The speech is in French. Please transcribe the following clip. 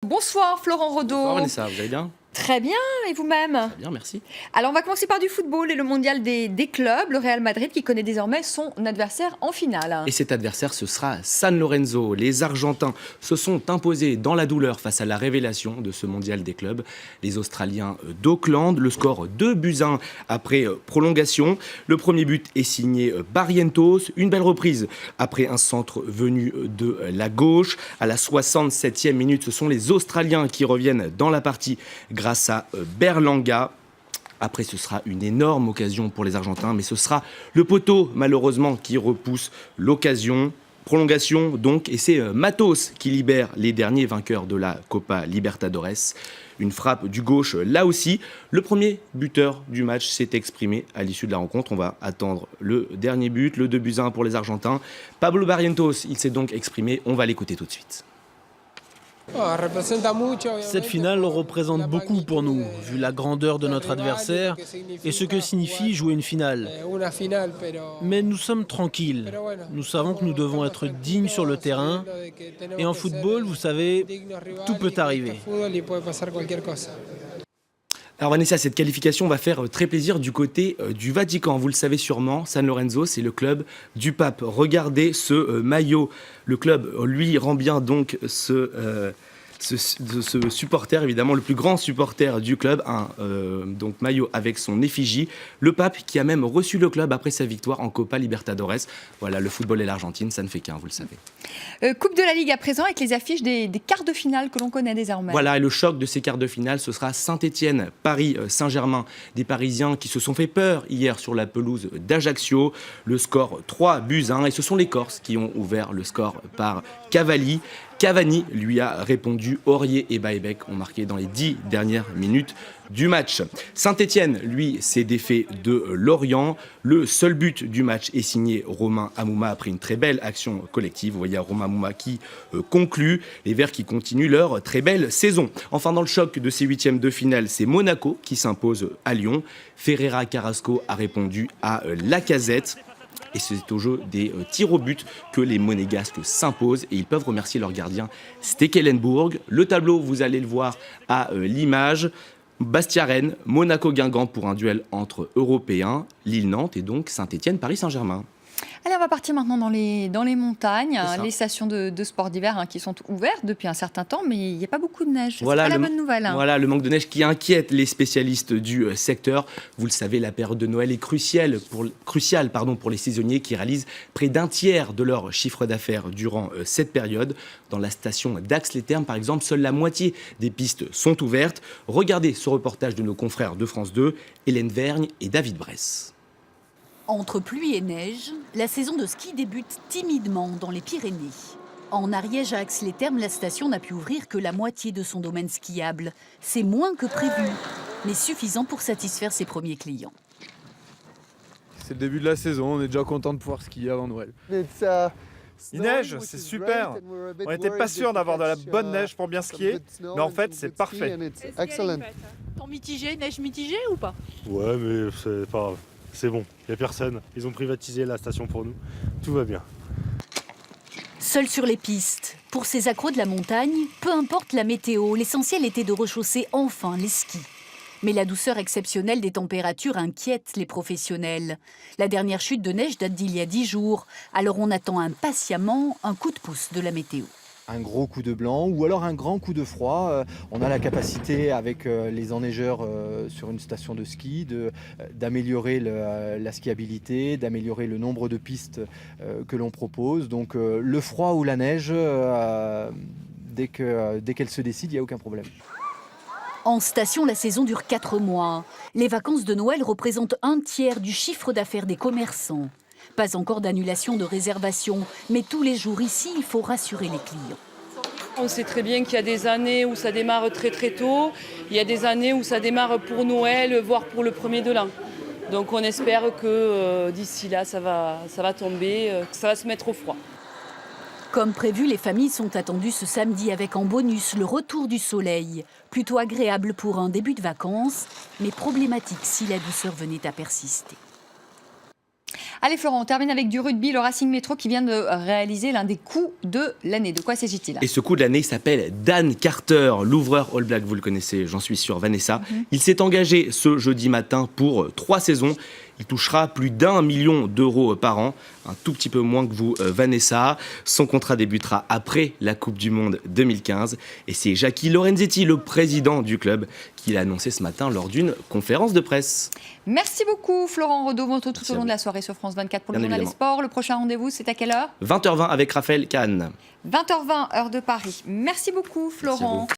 Bonsoir Florent Rodeau. Bonsoir Vanessa, vous allez bien? Très bien, et vous-même? Très bien, merci. Alors on va commencer par du football et le mondial des clubs, le Real Madrid qui connaît désormais son adversaire en finale. Et cet adversaire, ce sera San Lorenzo. Les Argentins se sont imposés dans la douleur face à la révélation de ce mondial des clubs. Les Australiens d'Auckland, le score 2-1 après prolongation. Le premier but est signé Barrientos, une belle reprise après un centre venu de la gauche. À la 67e minute, ce sont les Australiens qui reviennent dans la partie grâce à Berlanga. Après, ce sera une énorme occasion pour les Argentins, mais ce sera le poteau, malheureusement, qui repousse l'occasion. Prolongation, donc, et c'est Matos qui libère les derniers vainqueurs de la Copa Libertadores. Une frappe du gauche, là aussi. Le premier buteur du match s'est exprimé à l'issue de la rencontre. On va attendre le dernier but, le 2-1 pour les Argentins. Pablo Barrientos, il s'est donc exprimé. On va l'écouter tout de suite. Cette finale représente beaucoup pour nous, vu la grandeur de notre adversaire et ce que signifie jouer une finale. Mais nous sommes tranquilles. Nous savons que nous devons être dignes sur le terrain. Et en football, vous savez, tout peut arriver. Alors Vanessa, cette qualification va faire très plaisir du côté du Vatican. Vous le savez sûrement, San Lorenzo, c'est le club du pape. Regardez ce maillot. Le club lui rend bien donc ce supporter, évidemment, le plus grand supporter du club, donc maillot avec son effigie. Le pape qui a même reçu le club après sa victoire en Copa Libertadores. Voilà, le football et l'Argentine, ça ne fait qu'un, vous le savez. Coupe de la Ligue à présent avec les affiches des quarts de finale que l'on connaît désormais. Voilà, et le choc de ces quarts de finale, ce sera Saint-Etienne, Paris, Saint-Germain. Des Parisiens qui se sont fait peur hier sur la pelouse d'Ajaccio. Le score 3-1, et ce sont les Corses qui ont ouvert le score par Cavalli. Cavani lui a répondu. Aurier et Baebek ont marqué dans les 10 dernières minutes du match. Saint-Etienne, lui, s'est défait de Lorient. Le seul but du match est signé Romain Hamouma après une très belle action collective. Vous voyez Romain Hamouma qui conclut. Les Verts qui continuent leur très belle saison. Enfin, dans le choc de ces huitièmes de finale, c'est Monaco qui s'impose à Lyon. Ferreira Carrasco a répondu à Lacazette. Et c'est au jeu des tirs au but que les Monégasques s'imposent et ils peuvent remercier leur gardien Stekelenburg. Le tableau, vous allez le voir à l'image. Bastia-Rennes, Monaco-Guingamp pour un duel entre Européens, Lille-Nantes et donc Saint-Etienne-Paris-Saint-Germain. Allez, on va partir maintenant dans les montagnes, les stations de sport d'hiver qui sont ouvertes depuis un certain temps, mais il n'y a pas beaucoup de neige. Voilà, c'est pas la bonne nouvelle. Voilà, le manque de neige qui inquiète les spécialistes du secteur. Vous le savez, la période de Noël est cruciale pour les saisonniers qui réalisent près d'un tiers de leur chiffre d'affaires durant cette période. Dans la station d'Ax-les-Thermes, par exemple, seule la moitié des pistes sont ouvertes. Regardez ce reportage de nos confrères de France 2, Hélène Vergne et David Bress. Entre pluie et neige, la saison de ski débute timidement dans les Pyrénées. En Ariège à Ax-les-Thermes, la station n'a pu ouvrir que la moitié de son domaine skiable. C'est moins que prévu, mais suffisant pour satisfaire ses premiers clients. C'est le début de la saison, on est déjà content de pouvoir skier avant Noël. Il neige, c'est super. On n'était pas sûr d'avoir de la bonne neige pour bien skier, mais en fait, c'est parfait. Temps mitigé, neige mitigée ou pas? Ouais, mais c'est pas grave. C'est bon, il n'y a personne. Ils ont privatisé la station pour nous. Tout va bien. Seul sur les pistes, pour ces accros de la montagne, peu importe la météo, l'essentiel était de rechausser enfin les skis. Mais la douceur exceptionnelle des températures inquiète les professionnels. La dernière chute de neige date d'il y a 10 jours, alors on attend impatiemment un coup de pouce de la météo. Un gros coup de blanc ou alors un grand coup de froid. On a la capacité avec les enneigeurs sur une station de ski d'améliorer la skiabilité, d'améliorer le nombre de pistes que l'on propose. Donc le froid ou la neige, dès qu'elle se décide, il n'y a aucun problème. En station, la saison dure 4 mois. Les vacances de Noël représentent un tiers du chiffre d'affaires des commerçants. Pas encore d'annulation de réservation, mais tous les jours ici, il faut rassurer les clients. On sait très bien qu'il y a des années où ça démarre très très tôt, il y a des années où ça démarre pour Noël, voire pour le premier de l'an. Donc on espère que d'ici là, ça va tomber, que ça va se mettre au froid. Comme prévu, les familles sont attendues ce samedi avec en bonus le retour du soleil. Plutôt agréable pour un début de vacances, mais problématique si la douceur venait à persister. Allez Florent, on termine avec du rugby, le Racing Métro qui vient de réaliser l'un des coups de l'année. De quoi s'agit-il? Et ce coup de l'année s'appelle Dan Carter, l'ouvreur All Black, vous le connaissez, j'en suis sûr, Vanessa. Il s'est engagé ce jeudi matin pour 3 saisons. Il touchera plus d'1 million d'euros par an, un tout petit peu moins que vous, Vanessa. Son contrat débutera après la Coupe du Monde 2015. Et c'est Jackie Lorenzetti, le président du club, qui l'a annoncé ce matin lors d'une conférence de presse. Merci beaucoup Florent Rodeau, tout au long de la soirée sur France 24 pour le journal des sports. Le prochain rendez-vous, c'est à quelle heure? 20h20 avec Raphaël Kahn. 20h20, heure de Paris. Merci beaucoup Florent.